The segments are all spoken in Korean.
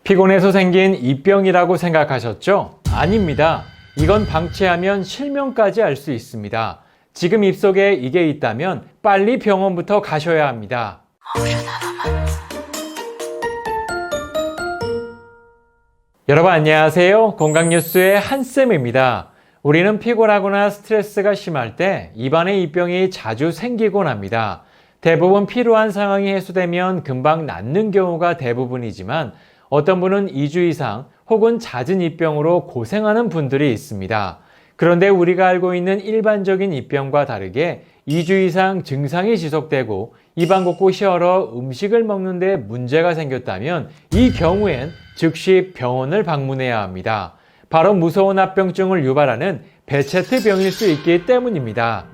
피곤해서 생긴 입병이라고 생각하셨죠? 아닙니다. 이건 방치하면 실명까지 알 수 있습니다. 지금 입속에 이게 있다면 빨리 병원부터 가셔야 합니다. 여러분 안녕하세요. 건강뉴스의 한쌤입니다. 우리는 피곤하거나 스트레스가 심할 때 입안에 입병이 자주 생기곤 합니다. 대부분 필요한 상황이 해소되면 금방 낫는 경우가 대부분이지만 어떤 분은 2주 이상 혹은 잦은 입병으로 고생하는 분들이 있습니다. 그런데 우리가 알고 있는 일반적인 입병과 다르게 2주 이상 증상이 지속되고 입안 곳곳이 얼어 음식을 먹는데 문제가 생겼다면 이 경우엔 즉시 병원을 방문해야 합니다. 바로 무서운 합병증을 유발하는 베체트병일 수 있기 때문입니다.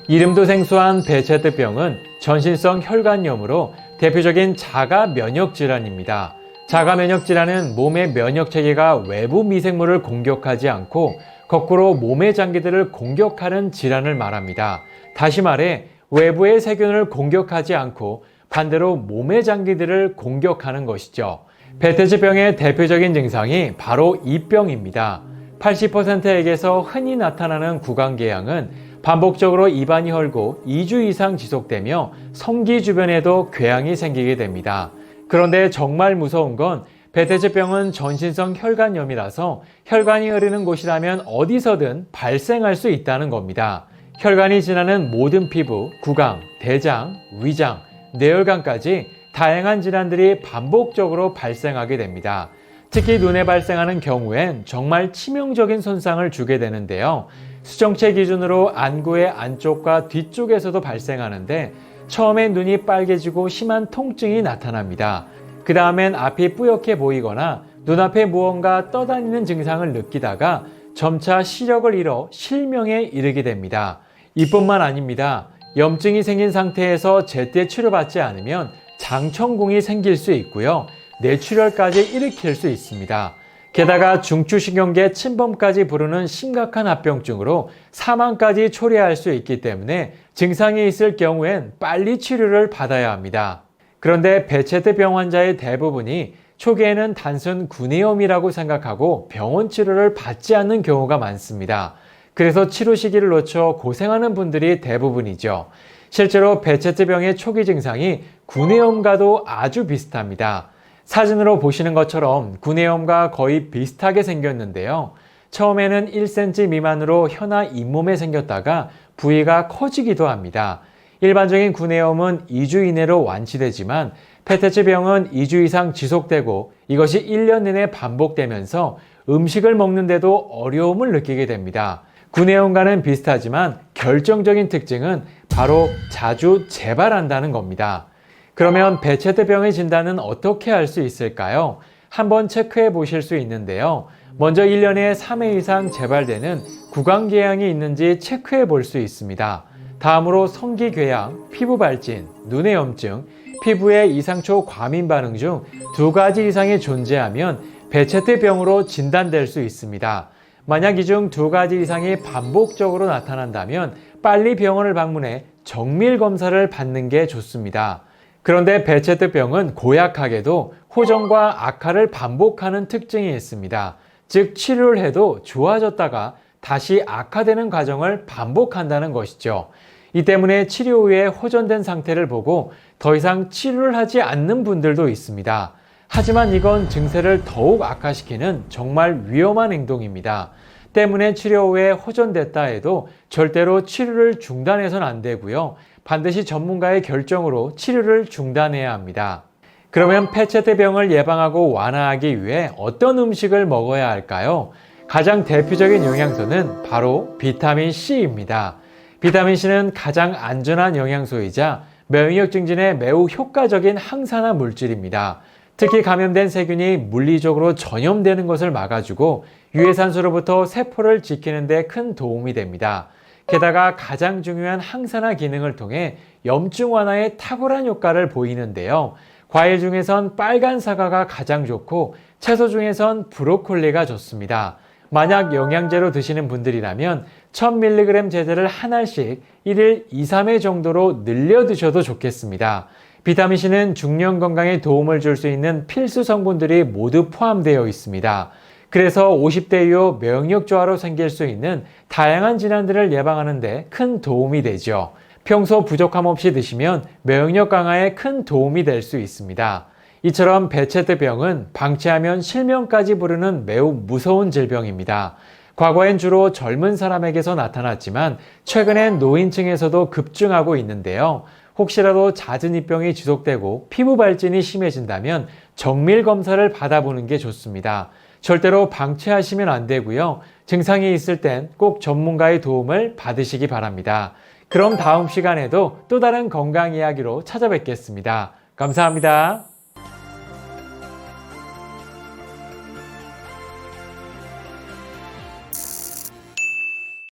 이름도 생소한 베체트병은 전신성 혈관염으로 대표적인 자가 면역 질환입니다. 자가 면역 질환은 몸의 면역 체계가 외부 미생물을 공격하지 않고 거꾸로 몸의 장기들을 공격하는 질환을 말합니다. 다시 말해 외부의 세균을 공격하지 않고 반대로 몸의 장기들을 공격하는 것이죠. 베체트병의 대표적인 증상이 바로 입병입니다. 80%에게서 흔히 나타나는 구강궤양은 반복적으로 입안이 헐고 2주 이상 지속되며 성기 주변에도 궤양이 생기게 됩니다. 그런데 정말 무서운 건 베체트병은 전신성 혈관염이라서 혈관이 흐르는 곳이라면 어디서든 발생할 수 있다는 겁니다. 혈관이 지나는 모든 피부, 구강, 대장, 위장, 뇌혈관까지 다양한 질환들이 반복적으로 발생하게 됩니다. 특히 눈에 발생하는 경우엔 정말 치명적인 손상을 주게 되는데요. 수정체 기준으로 안구의 안쪽과 뒤쪽에서도 발생하는데 처음엔 눈이 빨개지고 심한 통증이 나타납니다. 그 다음엔 앞이 뿌옇게 보이거나 눈앞에 무언가 떠다니는 증상을 느끼다가 점차 시력을 잃어 실명에 이르게 됩니다. 이뿐만 아닙니다. 염증이 생긴 상태에서 제때 치료받지 않으면 장천공이 생길 수 있고요. 뇌출혈까지 일으킬 수 있습니다. 게다가 중추신경계 침범까지 부르는 심각한 합병증으로 사망까지 초래할 수 있기 때문에 증상이 있을 경우엔 빨리 치료를 받아야 합니다. 그런데 베체트병 환자의 대부분이 초기에는 단순 구내염이라고 생각하고 병원 치료를 받지 않는 경우가 많습니다. 그래서 치료 시기를 놓쳐 고생하는 분들이 대부분이죠. 실제로 베체트병의 초기 증상이 구내염과도 아주 비슷합니다. 사진으로 보시는 것처럼 구내염과 거의 비슷하게 생겼는데요. 처음에는 1cm 미만으로 혀나 잇몸에 생겼다가 부위가 커지기도 합니다. 일반적인 구내염은 2주 이내로 완치되지만 베체트병은 2주 이상 지속되고 이것이 1년 내내 반복되면서 음식을 먹는데도 어려움을 느끼게 됩니다. 구내염과는 비슷하지만 결정적인 특징은 바로 자주 재발한다는 겁니다. 그러면 베체트병의 진단은 어떻게 할 수 있을까요? 한번 체크해 보실 수 있는데요. 먼저 1년에 3회 이상 재발되는 구강궤양이 있는지 체크해 볼 수 있습니다. 다음으로 성기궤양, 피부발진, 눈의 염증, 피부의 이상초 과민 반응 중 2가지 이상이 존재하면 베체트병으로 진단될 수 있습니다. 만약 이 중 2가지 이상이 반복적으로 나타난다면 빨리 병원을 방문해 정밀 검사를 받는 게 좋습니다. 그런데 베체트병은 고약하게도 호전과 악화를 반복하는 특징이 있습니다. 즉 치료를 해도 좋아졌다가 다시 악화되는 과정을 반복한다는 것이죠. 이 때문에 치료 후에 호전된 상태를 보고 더 이상 치료를 하지 않는 분들도 있습니다. 하지만 이건 증세를 더욱 악화시키는 정말 위험한 행동입니다. 때문에 치료 후에 호전됐다 해도 절대로 치료를 중단해서는 안 되고요. 반드시 전문가의 결정으로 치료를 중단해야 합니다. 그러면 베체트병을 예방하고 완화하기 위해 어떤 음식을 먹어야 할까요? 가장 대표적인 영양소는 바로 비타민 C입니다. 비타민 C는 가장 안전한 영양소이자 면역 증진에 매우 효과적인 항산화 물질입니다. 특히 감염된 세균이 물리적으로 전염되는 것을 막아주고 유해산소로부터 세포를 지키는 데 큰 도움이 됩니다. 게다가 가장 중요한 항산화 기능을 통해 염증 완화에 탁월한 효과를 보이는데요. 과일 중에선 빨간 사과가 가장 좋고 채소 중에선 브로콜리가 좋습니다. 만약 영양제로 드시는 분들이라면 1000mg 제제를 한 알씩 1일 2, 3회 정도로 늘려 드셔도 좋겠습니다. 비타민C는 중년 건강에 도움을 줄 수 있는 필수 성분들이 모두 포함되어 있습니다. 그래서 50대 이후 면역 저하로 생길 수 있는 다양한 질환들을 예방하는 데 큰 도움이 되죠. 평소 부족함 없이 드시면 면역 강화에 큰 도움이 될 수 있습니다. 이처럼 베체트병은 방치하면 실명까지 부르는 매우 무서운 질병입니다. 과거엔 주로 젊은 사람에게서 나타났지만 최근엔 노인층에서도 급증하고 있는데요. 혹시라도 잦은 입병이 지속되고 피부 발진이 심해진다면 정밀 검사를 받아보는 게 좋습니다. 절대로 방치하시면 안 되고요. 증상이 있을 땐 꼭 전문가의 도움을 받으시기 바랍니다. 그럼 다음 시간에도 또 다른 건강 이야기로 찾아뵙겠습니다. 감사합니다.